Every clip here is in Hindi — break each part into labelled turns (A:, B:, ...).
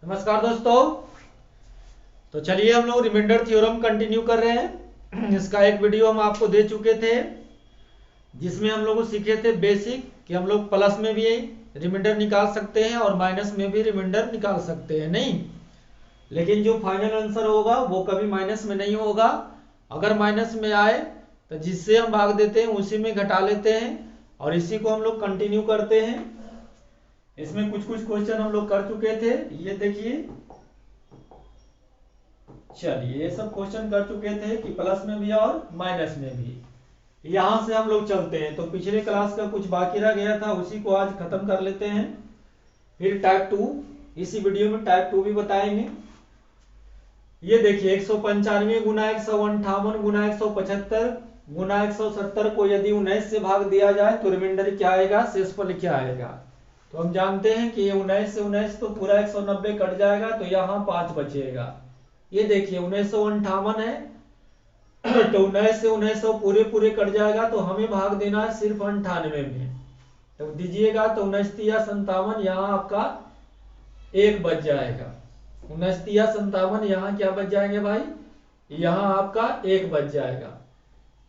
A: नमस्कार दोस्तों। तो चलिए हम लोग रिमाइंडर थ्योरम कंटिन्यू कर रहे हैं। इसका एक वीडियो हम आपको दे चुके थे जिसमें हम लोग सीखे थे बेसिक कि हम लोग प्लस में भी रिमाइंडर निकाल सकते हैं और माइनस में भी रिमाइंडर निकाल सकते हैं। नहीं, लेकिन जो फाइनल आंसर होगा वो कभी माइनस में नहीं होगा। अगर माइनस में आए तो जिससे हम भाग देते हैं उसी में घटा लेते हैं और इसी को हम लोग कंटिन्यू करते हैं। इसमें कुछ कुछ क्वेश्चन हम लोग कर चुके थे, ये देखिए। चलिए, ये सब क्वेश्चन कर चुके थे कि प्लस में भी और माइनस में भी। यहां से हम लोग चलते हैं, तो पिछले क्लास का कुछ बाकी रह गया था उसी को आज खत्म कर लेते हैं। फिर टाइप 2, इसी वीडियो में टाइप 2 भी बताएंगे। ये देखिए 195 गुना 158 गुना 175 गुना 170 को यदि 19 से भाग दिया जाए तो रिमाइंडर क्या आएगा, शेषफल क्या आएगा। तो हम जानते हैं कि ये 19 से 19 तो पूरा 190 कट जाएगा, तो यहाँ 5 बचेगा। ये देखिए 1958 है तो 19 से 1900 पूरे पूरे कट जाएगा, तो हमें भाग देना है सिर्फ 98 में। तो दीजिएगा तो 19×57, यहाँ आपका 1 बच जाएगा। 19×57 यहाँ क्या बच जाएंगे भाई, यहाँ आपका 1 बच जाएगा।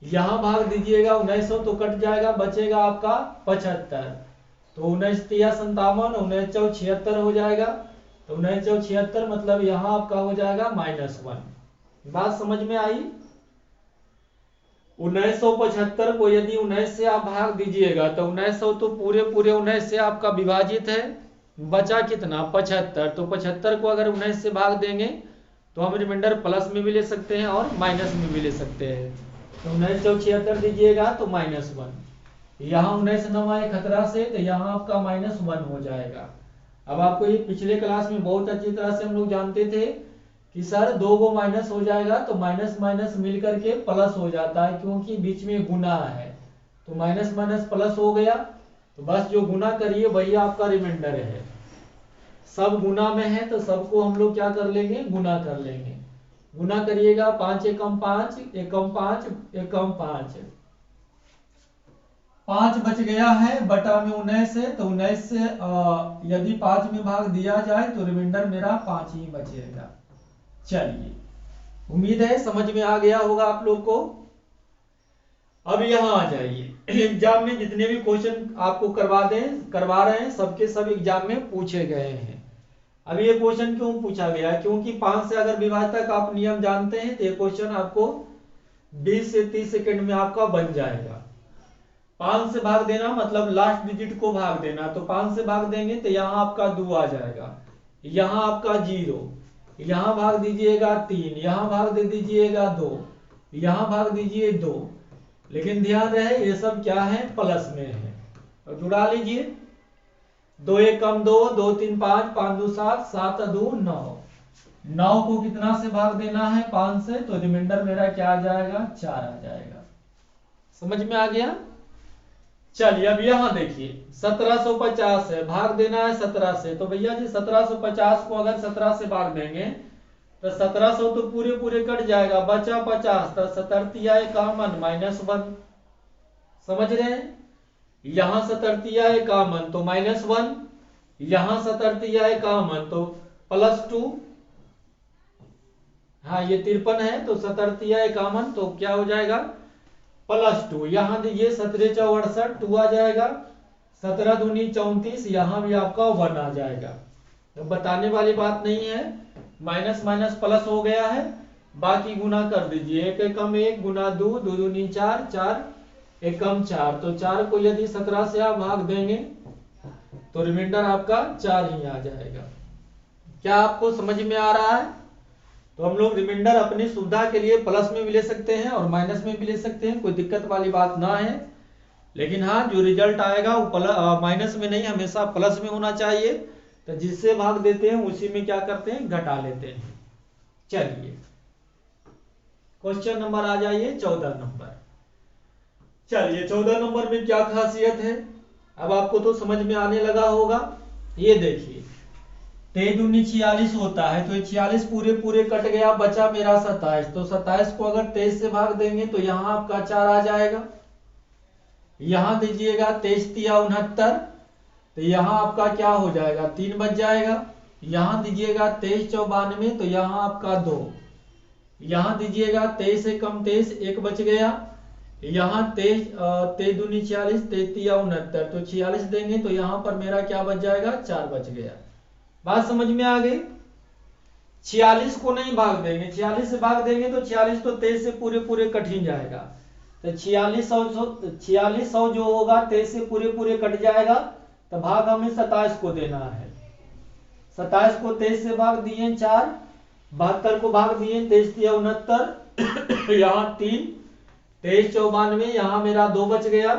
A: यहाँ भाग दीजिएगा 1900 तो कट जाएगा, बचेगा आपका 75। तो 19×57 19×76 हो जाएगा। तो 19×76 मतलब यहाँ आपका हो जाएगा -1। बात समझ में आई। 1975 को यदि 19 से आप भाग दीजिएगा तो 1900 तो पूरे पूरे 19 से आपका विभाजित है, बचा कितना 75। तो 75 को अगर 19 से भाग देंगे तो हम रिमाइंडर प्लस में भी ले सकते हैं और माइनस में भी ले सकते हैं। तो 19×76 दीजिएगा तो -1। यहाँ 19 9 आए खतरा से, तो यहाँ आपका -1 हो जाएगा। अब आपको ये पिछले क्लास में बहुत अच्छी तरह से हम लोग जानते थे कि सर 2 को माइनस हो जाएगा तो माइनस माइनस मिल करके प्लस हो जाता है, क्योंकि बीच में गुना है। तो माइनस माइनस प्लस हो गया, तो बस जो गुना करिए वही आपका रिमाइंडर है। सब गुना में है तो सबको हम लोग क्या कर लेंगे, गुना कर लेंगे। गुना करिएगा 5 एकम 5 एकम 5 एकम 5, 5 बच गया है बटा में 19 है, तो 19 से यदि 5 में भाग दिया जाए तो रिमाइंडर मेरा 5 ही बचेगा। चलिए, उम्मीद है समझ में आ गया होगा आप लोग को। अब यहाँ आ जाइए। एग्जाम में जितने भी क्वेश्चन आपको करवा रहे हैं सबके सब एग्जाम में पूछे गए हैं। अब ये क्वेश्चन क्यों पूछा गया है, क्योंकि 5 से अगर विभाजक आप नियम जानते हैं तो ये क्वेश्चन आपको 20 से 30 सेकंड में आपका बन जाएगा। 5 से भाग देना मतलब लास्ट डिजिट को भाग देना, तो 5 से भाग देंगे तो यहाँ आपका 2 आ जाएगा, यहाँ आपका 0, यहाँ भाग दीजिएगा 3, यहाँ भाग दे दीजिएगा 2, यहाँ भाग दीजिए 2। लेकिन ध्यान रहे ये सब क्या है, प्लस में है। और जुड़ा लीजिए, 2 एकम 2, 2 3 5, 5 2 7, 7 2 9। 9 को कितना से भाग देना है, 5 से, तो रिमाइंडर मेरा क्या आ जाएगा, 4 आ जाएगा। समझ में आ गया। चलिए अब यहाँ देखिए 1750 है, भाग देना है 17 से, तो भैया जी 1750 को अगर 17 से भाग देंगे तो 1700 तो पूरे पूरे कट जाएगा, बचा 50, तो 17 कॉमन -1। समझ रहे हैं, यहाँ 17 कॉमन तो -1, यहाँ 17 कॉमन तो +2। हाँ ये 53 है, तो 17 कॉमन तो क्या हो जाएगा, +2। यहाँ दीजिए 17 चौ 68, 2 आ जाएगा, 17 दूनी 34, यहाँ भी आपका 1 आ जाएगा। तो बताने वाली बात नहीं है, माइनस माइनस प्लस हो गया है। बाकी गुना कर दीजिए, 1 एकम 1 गुना 2, 2 दूनी 4, 4 एकम 4। तो 4 को यदि 17 से आप भाग देंगे तो रिमाइंडर आपका 4 ही आ जाएगा। क्या आपको समझ में आ रहा है। तो हम लोग रिमाइंडर अपनी सुविधा के लिए प्लस में भी ले सकते हैं और माइनस में भी ले सकते हैं, कोई दिक्कत वाली बात ना है। लेकिन हाँ, जो रिजल्ट आएगा वो माइनस में नहीं, हमेशा प्लस में होना चाहिए। तो जिससे भाग देते हैं उसी में क्या करते हैं, घटा लेते हैं। चलिए क्वेश्चन नंबर आ जाइए 14 नंबर। चलिए 14 नंबर में क्या खासियत है, अब आपको तो समझ में आने लगा होगा। ये देखिए 23 दूनी 46 होता है, तो 46 पूरे पूरे कट गया, बचा मेरा 27। तो 27 को अगर 23 से भाग देंगे तो यहाँ आपका 4 आ जाएगा। यहाँ दीजिएगा 23 तिया 69, तो यहाँ आपका क्या हो जाएगा, 3 बच जाएगा। यहाँ दीजिएगा 2394, तो यहाँ आपका 2, यहाँ दीजिएगा 23 से कम 23, 1 बच गया, यहाँ 23 दूनी 46, 33 69, तो 46 देंगे तो यहाँ पर मेरा क्या बच जाएगा, 4 बच गया। बात समझ में आ गई। 46 को नहीं भाग देंगे, 46 से भाग देंगे तो 46 तो 23 से पूरे पूरे कट ही जाएगा, तो 4600 जो होगा 23 से पूरे पूरे कट जाएगा, तो भाग हमें 27 को देना है। 27 को 23 से भाग दिए 4, 72 को भाग दिए 23 69, यहाँ 3, 23 94, यहाँ मेरा 2 बच गया,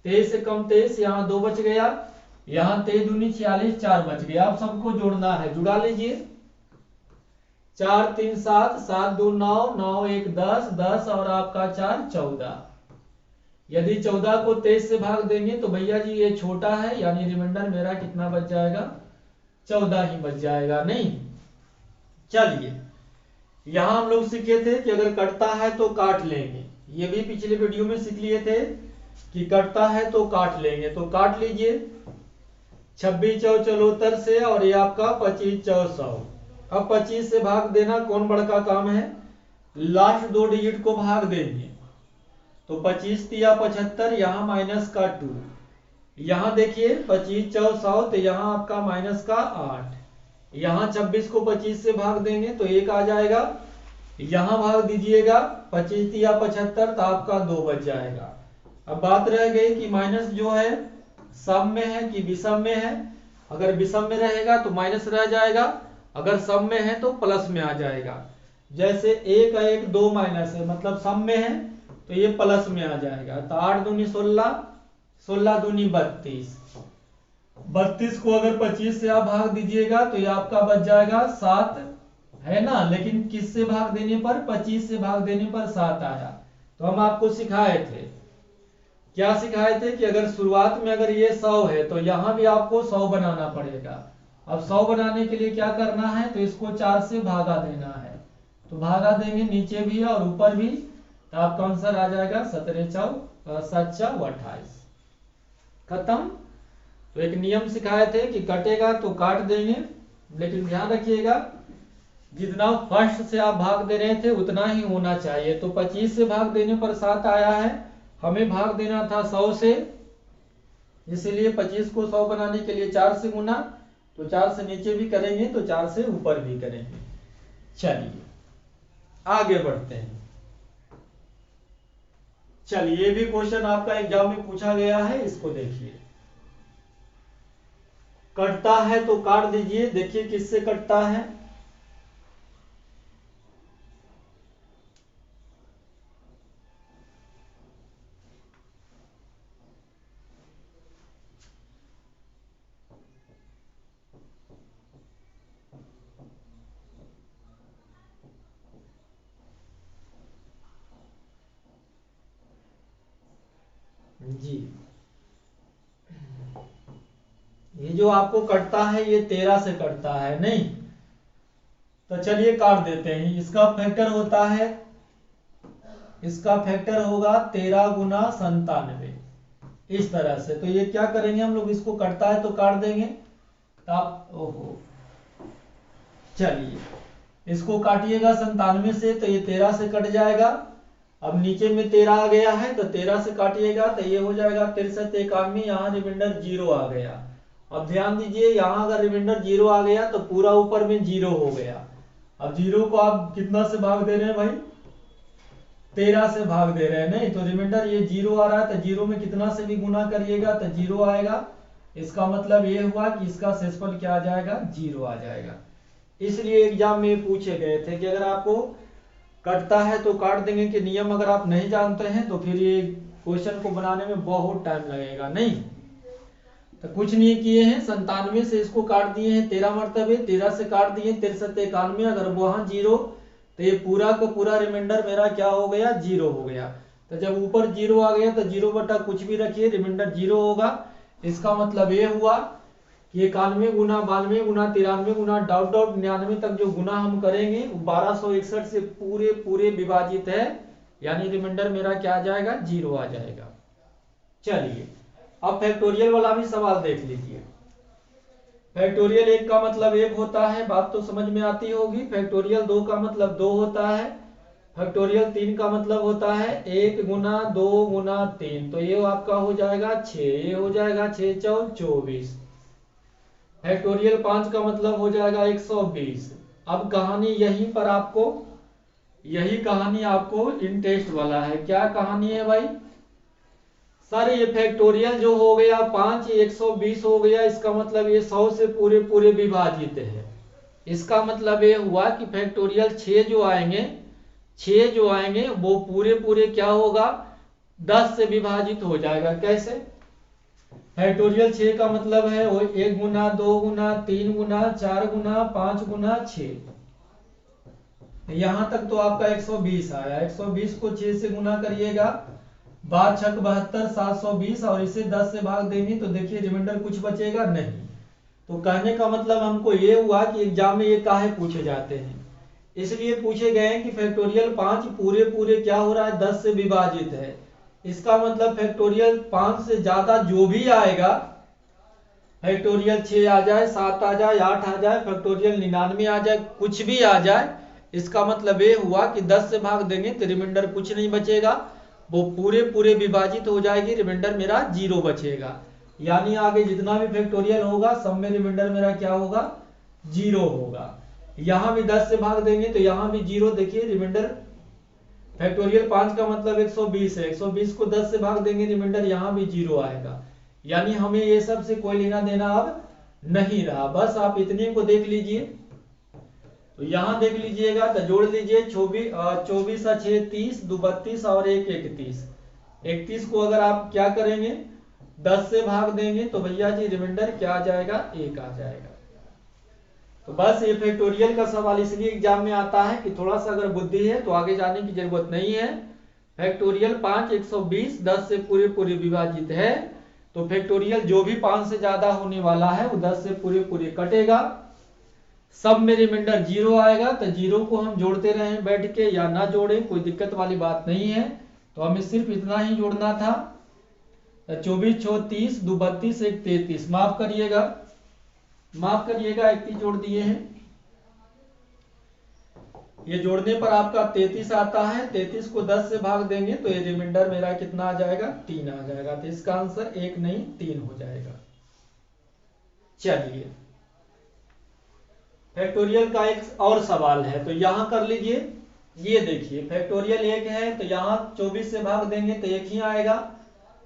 A: 23 से कम 23, यहाँ 2 बच गया, यहाँ 23 दूनी 46, 4 बच गया। अब सबको जोड़ना है, जुड़ा लीजिए। 4 3 7, 7 2 9, 9 1 10, 10 और आपका 4 14। यदि 14 को 23 से भाग देंगे तो भैया जी ये छोटा है, यानी रिमाइंडर मेरा कितना बच जाएगा, 14 ही बच जाएगा। नहीं, चलिए यहां हम लोग सीखे थे कि अगर कटता है तो काट लेंगे, ये भी पिछले वीडियो में सीख लिए थे कि कटता है तो काट लेंगे, तो काट लीजिए 26 चौ 74 से, और ये आपका 25 चौ 100। अब 25 से भाग देना कौन बड़का काम है, लास्ट 2 डिजिट को भाग देंगे, तो 25 तिया 75, यहाँ माइनस का 2, यहाँ देखिए 25 चौ 100, तो यहाँ आपका माइनस का 8, यहाँ 26 को 25 से भाग देंगे तो 1 आ जाएगा, यहाँ भाग दीजिएगा 25 तिया 75, तो आपका 2 बच जाएगा। अब बात रह गई कि माइनस जो है सम में है कि विषम में है। अगर विषम में रहेगा तो माइनस रह जाएगा, अगर सम में है तो प्लस में आ जाएगा। जैसे 1 1 2 माइनस है, मतलब सम में है तो ये प्लस में आ जाएगा, तो 8 दूनी 16, 16 दूनी 32, 32 को अगर 25 से आप भाग दीजिएगा तो ये आपका बच जाएगा 7, है ना। लेकिन किससे भाग देने पर, 25 से भाग देने पर 7 आया। तो हम आपको सिखाए थे, क्या सिखाए थे कि अगर शुरुआत में अगर ये 100 है तो यहाँ भी आपको 100 बनाना पड़ेगा। अब 100 बनाने के लिए क्या करना है, तो इसको 4 से भागा देना है, तो भागा देंगे नीचे भी और ऊपर भी, तो आपका आंसर आ जाएगा 17 चौ 7 चौ 28। खत्म। तो एक नियम सिखाए थे कि कटेगा तो काट देंगे, लेकिन ध्यान रखिएगा जितना फर्स्ट से आप भाग दे रहे थे उतना ही होना चाहिए। तो 25 से भाग देने पर 7 आया है, हमें भाग देना था 100 से, इसीलिए 25 को 100 बनाने के लिए 4 से गुना, तो 4 से नीचे भी करेंगे तो 4 से ऊपर भी करेंगे। चलिए आगे बढ़ते हैं। चलिए ये भी क्वेश्चन आपका एग्जाम में पूछा गया है, इसको देखिए। कटता है तो काट दीजिए, देखिए किससे कटता है। जी ये जो आपको कटता है ये 13 से कटता है, नहीं तो चलिए काट देते हैं। इसका फैक्टर होता है, इसका फैक्टर होगा 13 गुना 97, इस तरह से। तो ये क्या करेंगे हम लोग, इसको कटता है तो काट देंगे, तो आप ओहो, चलिए इसको काटिएगा 97 से, तो ये 13 से कट जाएगा। अब नीचे में 13 आ गया है, तो 13 से काटिएगा तो ये हो जाएगा 63 91, यहाँ रिमाइंडर 0 आ गया। अब ध्यान दीजिए यहाँ अगर रिमाइंडर 0 आ गया तो पूरा ऊपर में 0 हो गया। अब 0 को आप कितना से भाग दे रहे हैं भाई, 13 से भाग दे रहे हैं, नहीं तो रिमाइंडर ये 0 आ रहा है, तो 0 में कितना से भी गुना करिएगा तो 0 आएगा। इसका मतलब ये हुआ कि इसका शेषफल क्या आ जाएगा, 0 आ जाएगा। इसलिए एग्जाम में पूछे गए थे कि अगर आपको कटता है तो काट देंगे कि नियम अगर आप नहीं जानते हैं तो फिर ये क्वेश्चन को बनाने में बहुत टाइम लगेगा। नहीं तो कुछ नहीं किए हैं, 97 से इसको काट दिए हैं 13 मरतबे, 13 से काट दिए 63 91, अगर वहां 0 तो ये पूरा का पूरा रिमाइंडर मेरा क्या हो गया, 0 हो गया। तो जब ऊपर 0 आ गया तो 0 बटा कुछ भी रखिए, रिमाइंडर 0 होगा। इसका मतलब ये हुआ कि 91 गुना 92 गुना 93 गुना डॉट डॉट 99 तक जो गुना हम करेंगे 1261 से पूरे पूरे विभाजित है, यानी रिमाइंडर मेरा क्या आ जाएगा, 0 आ जाएगा। चलिए अब फैक्टोरियल वाला भी सवाल देख लीजिए। फैक्टोरियल 1 का मतलब 1 होता है, बात तो समझ में आती होगी। फैक्टोरियल 2 का मतलब 2 होता है। फैक्टोरियल 3 का मतलब होता है 1 गुना 2 गुना 3, तो ये आपका हो जाएगा 6, ये हो जाएगा 6 चौक 24। फैक्टोरियल 5 का मतलब हो जाएगा 120। अब कहानी यहीं पर आपको, यही कहानी आपको इन टेस्ट वाला है। क्या कहानी है भाई? सर ये फैक्टोरियल जो हो गया 5, 120 हो गया, इसका मतलब ये 100 से पूरे पूरे विभाजित है। इसका मतलब ये हुआ कि फैक्टोरियल 6 जो आएंगे, 6 जो आएंगे वो पूरे पूरे क्या होगा, 10 से विभाजित हो जाएगा। कैसे? फैक्टोरियल 6 का मतलब है वो 1 गुना 2 गुना 3 गुना 4 गुना 5 गुना 6। यहां तक तो आपका 120 आया। 120 को 6 से गुना करिएगा, 5 छक 72, 720, और इसे 10 से भाग देंगे तो देखिए रिमाइंडर कुछ बचेगा नहीं। तो कहने का मतलब हमको ये हुआ कि एग्जाम में ये काहे पूछे जाते हैं, इसलिए पूछे गए हैं कि फैक्टोरियल 5 पूरे पूरे क्या हो रहा है, 10 से विभाजित है। इसका मतलब फैक्टोरियल 5 से ज्यादा जो भी आएगा, फैक्टोरियल 6 आ जाए, 7 आ जाए, 8 आ जाए, फैक्टोरियल 99 आ जाए, कुछ भी आ जाए, इसका मतलब ये हुआ कि 10 से भाग देंगे तो रिमाइंडर कुछ नहीं बचेगा, वो पूरे पूरे विभाजित हो जाएगी, रिमाइंडर मेरा 0 बचेगा। यानी आगे जितना भी फैक्टोरियल होगा सब में रिमाइंडर मेरा क्या होगा, 0 होगा। यहां भी 10 से भाग देंगे तो यहां भी 0, देखिए रिमाइंडर फैक्टोरियल 5 का मतलब 120 है, 120 को 10 से भाग देंगे रिमाइंडर यहां भी 0 आएगा। यानी हमें ये सब से कोई लेना देना अब नहीं रहा। बस आप इतने को देख लीजिए, तो यहां देख लीजिएगा तो जोड़ लीजिए 24, 24 और 6 30, 2 32 और 1 31। 31 को अगर आप क्या करेंगे, 10 से भाग देंगे तो भैया जी रिमाइंडर क्या आ जाएगा, 1 आ जाएगा। तो बस ये फैक्टोरियल का सवाल इसलिए एग्जाम में आता है कि थोड़ा सा अगर बुद्धि है तो आगे जाने की जरूरत नहीं है। फैक्टोरियल 5 120 10 से पूरे पूरे विभाजित है, तो फैक्टोरियल जो भी 5 से ज्यादा होने वाला है वो 10 से पूरे पूरे कटेगा, सब में रिमाइंडर 0 आएगा। तो 0 को हम जोड़ते रहें बैठ के या ना जोड़ें, कोई दिक्कत वाली बात नहीं है। तो हमें सिर्फ इतना ही जोड़ना था। 24 6 30, 2 32, 1 33, माफ करिएगा 31 जोड़ दिए हैं। ये जोड़ने पर आपका 33 आता है। 33 को 10 से भाग देंगे तो ये रिमाइंडर मेरा कितना आ जाएगा, 3 आ जाएगा। तो इसका आंसर 1 नहीं 3 हो जाएगा। चलिए फैक्टोरियल का एक और सवाल है, तो यहां कर लीजिए। ये देखिए फैक्टोरियल 1 है तो यहां 24 से भाग देंगे तो 1 ही आएगा।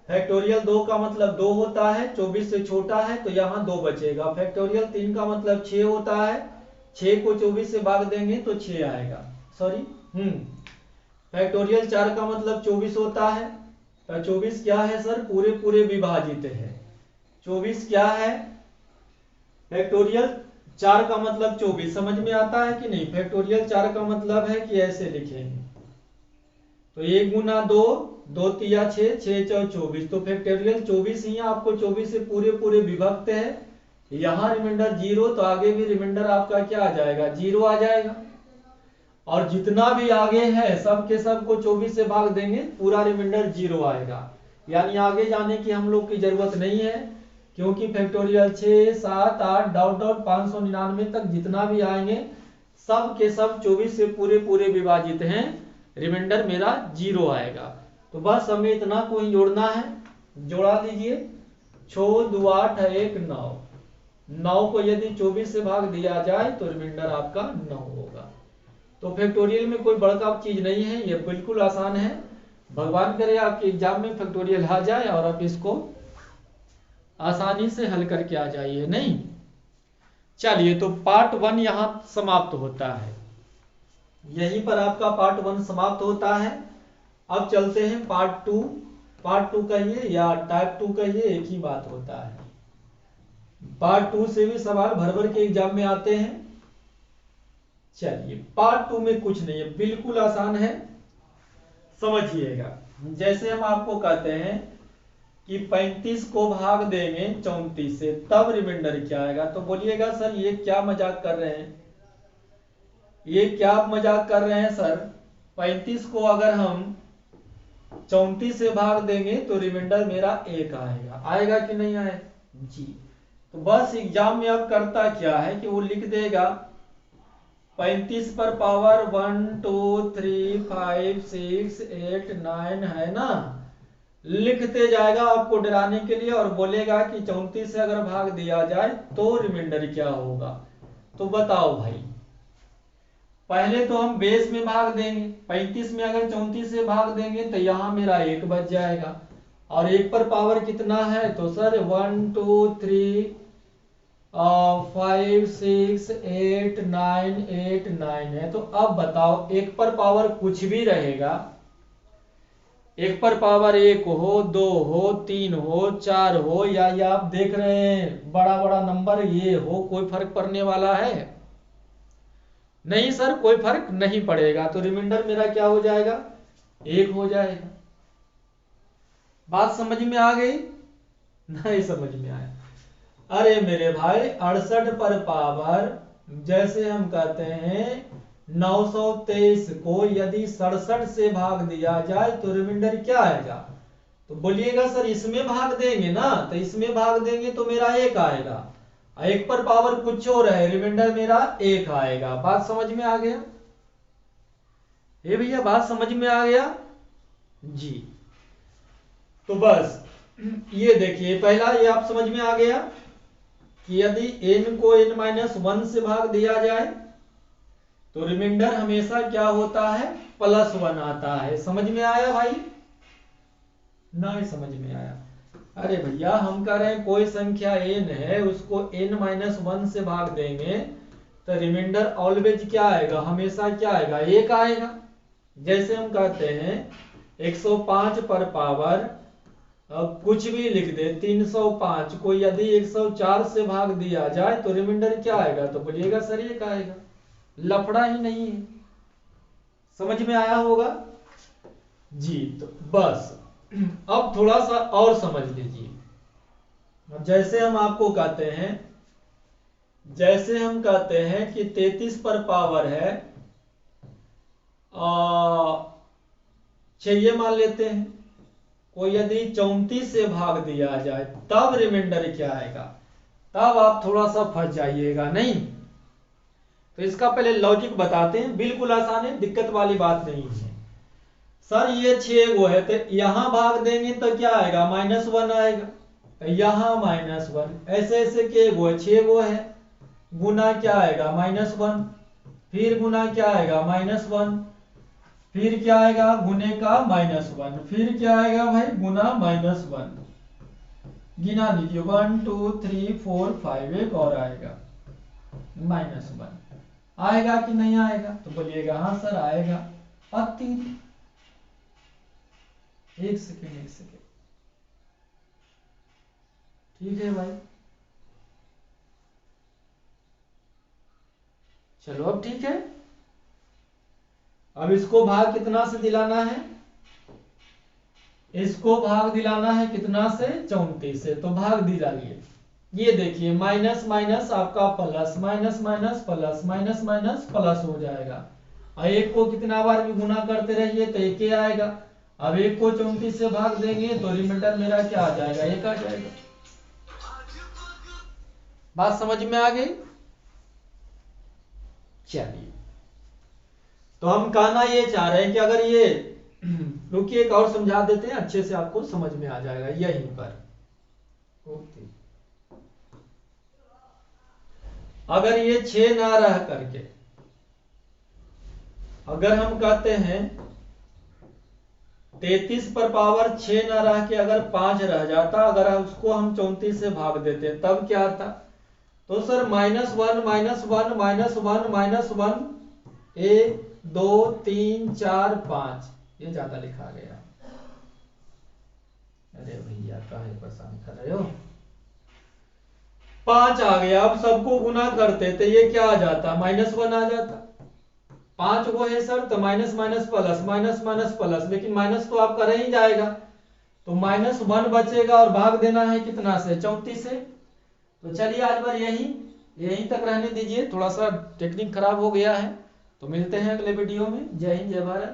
A: फैक्टोरियल 2 का मतलब 2 होता है, 24 से छोटा है तो यहां 2 बचेगा। फैक्टोरियल 3 का मतलब 6 होता है, 6 को 24 से भाग देंगे तो 6 आएगा। सॉरी फैक्टोरियल 4 का मतलब 24 होता है, तो 24 क्या है सर, पूरे पूरे विभाजित है। 24 क्या है, फैक्टोरियल 4 का मतलब 24, समझ में आता है कि नहीं। फैक्टोरियल 4 का मतलब है कि ऐसे लिखेंगे तो 1 गुना 2, 2 तिया 6, 6 चौ 24, तो फैक्टोरियल 24 ही आपको 24 से पूरे पूरे विभक्त है। यहां रिमाइंडर 0, तो आगे भी रिमाइंडर आपका क्या आ जाएगा, 0 आ जाएगा। और जितना भी आगे है सब के सब को 24 से भाग देंगे, पूरा रिमाइंडर 0 आएगा। यानी आगे जाने की हम लोग की जरूरत नहीं है, क्योंकि फैक्टोरियल 6 7 8 डॉट डॉट 599 तक जितना भी आएंगे सब के सब 24 से पूरे पूरे विभाजित हैं, रिमाइंडर मेरा 0 आएगा। तो बस हमें इतना को ही जोड़ना है, जोड़ा दीजिए। 6 2 8 1 9, 9 को यदि 24 से भाग दिया जाए तो रिमाइंडर आपका 9 होगा। तो फैक्टोरियल में कोई बड़का चीज नहीं है, ये बिल्कुल आसान है। भगवान करे आपके एग्जाम में फैक्टोरियल आ जाए और आप इसको आसानी से हल करके आ जाइए। नहीं, चलिए तो पार्ट 1 यहां समाप्त होता है, यहीं पर आपका पार्ट 1 समाप्त होता है। अब चलते हैं पार्ट 2। पार्ट 2 कहिए या टाइप 2 कहिए, एक ही बात होता है। पार्ट 2 से भी सवाल भर भर के एग्जाम में आते हैं। चलिए पार्ट 2 में कुछ नहीं है, बिल्कुल आसान है, समझिएगा। जैसे हम आपको कहते हैं कि 35 को भाग देंगे 34 से, तब रिमाइंडर क्या आएगा, तो बोलिएगा सर ये क्या मजाक कर रहे हैं, ये क्या मजाक कर रहे हैं सर। 35 को अगर हम 34 से भाग देंगे तो रिमाइंडर मेरा 1 आएगा, आएगा कि नहीं आए जी। तो बस एग्जाम में अब करता क्या है कि वो लिख देगा 35 पर पावर 1 2 3 5 6 8 9 है ना, लिखते जाएगा आपको डराने के लिए, और बोलेगा कि 34 से अगर भाग दिया जाए तो रिमाइंडर क्या होगा। तो बताओ भाई, पहले तो हम बेस में भाग देंगे, 35 में अगर 34 से भाग देंगे तो यहां मेरा 1 बच जाएगा, और 1 पर पावर कितना है, तो सर 1 2 3 5 6 8 9 8 9 है। तो अब बताओ 1 पर पावर कुछ भी रहेगा, 1 पर पावर 1 हो 2 हो 3 हो 4 हो, या ये आप देख रहे हैं बड़ा बड़ा नंबर ये हो, कोई फर्क पड़ने वाला है नहीं सर, कोई फर्क नहीं पड़ेगा। तो रिमाइंडर मेरा क्या हो जाएगा, 1 हो जाएगा। बात समझ में आ गई, नहीं समझ में आया? अरे मेरे भाई 68 पर पावर, जैसे हम कहते हैं 923 को यदि 67 से भाग दिया जाए तो रिमाइंडर क्या आएगा। तो बोलिएगा सर इसमें भाग देंगे ना, तो इसमें भाग देंगे तो मेरा 1 आएगा, 1 पर पावर कुछ और है, रिमाइंडर मेरा 1 आएगा। बात समझ में आ गया? ये भैया बात समझ में आ गया जी। तो बस ये देखिए, पहला ये आप समझ में आ गया कि यदि n को n-1 से भाग दिया जाए तो रिमाइंडर हमेशा क्या होता है, +1 आता है। समझ में आया भाई? नहीं समझ में आया? अरे भैया हम कह रहे हैं कोई संख्या n है, उसको n-1 से भाग देंगे तो रिमाइंडर ऑलवेज क्या आएगा, हमेशा क्या आएगा, 1 आएगा। जैसे हम कहते हैं 105 पर पावर अब कुछ भी लिख दे 305 को यदि 104 से भाग दिया जाए तो रिमाइंडर क्या आएगा, तो बोलिएगा सर 1 आएगा, लफड़ा ही नहीं है। समझ में आया होगा जी। तो बस अब थोड़ा सा और समझ लीजिए। जैसे हम आपको कहते हैं, जैसे हम कहते हैं कि 33 पर पावर है 6, ये मान लेते हैं, को यदि 34 से भाग दिया जाए तब रिमाइंडर क्या आएगा, तब आप थोड़ा सा फंस जाइएगा नहीं। तो इसका पहले लॉजिक बताते हैं, बिल्कुल आसान है, दिक्कत वाली बात नहीं है। सर ये 6 गो है तो यहां भाग देंगे तो क्या आएगा, -1 आएगा, तो यहां -1, ऐसे ऐसे के गो है, 6 गो है, गुना क्या आएगा, -1, फिर गुना क्या आएगा, -1, फिर क्या आएगा, गुने का -1, फिर क्या आएगा भाई, गुना -1। गिना लीजिए 1 2 3 4 5, एक और आएगा -1, आएगा कि नहीं आएगा, तो बोलिएगा हाँ सर आएगा। अति एक सेकेंड ठीक है भाई, चलो अब ठीक है। अब इसको भाग कितना से दिलाना है, इसको भाग दिलाना है कितना से, 34 से, तो भाग दिलाइए। ये देखिए माइनस माइनस आपका plus, minus minus plus, minus minus plus हो जाएगा, और 1 को कितना बार भी गुना करते रहिए तो 1 ही आएगा। अब 1 को 34 से भाग देंगे तो रिमाइंडर मेरा क्या आ जाएगा, 1 आ जाएगा। बात समझ में आ गई? चलिए, तो हम कहना ये चाह रहे हैं कि अगर ये रुकिए एक और समझा देते हैं, अच्छे से आपको समझ में आ जाएगा यहीं पर। ओके, अगर ये 6 ना रह करके, अगर हम कहते हैं 33 पर पावर 6 ना रह के अगर 5 रह जाता, अगर उसको हम 34 से भाग देते तब क्या आता, तो सर -1 -1 -1 -1 1 2 3 4 5, ये ज्यादा लिखा गया। अरे भैया काहे परेशान कर रहे हो, 5 आ गया। अब सबको गुना करते तो ये क्या आ जाता, -1 आ जाता। 5 को है सर तो minus minus plus, minus minus plus, लेकिन माइनस तो आपका रह ही जाएगा, तो -1 बचेगा और भाग देना है कितना से, 34 से। तो चलिए आज बार यहीं तक रहने दीजिए, थोड़ा सा टेक्निक खराब हो गया है। तो मिलते हैं अगले वीडियो में। जय हिंद जय भारत।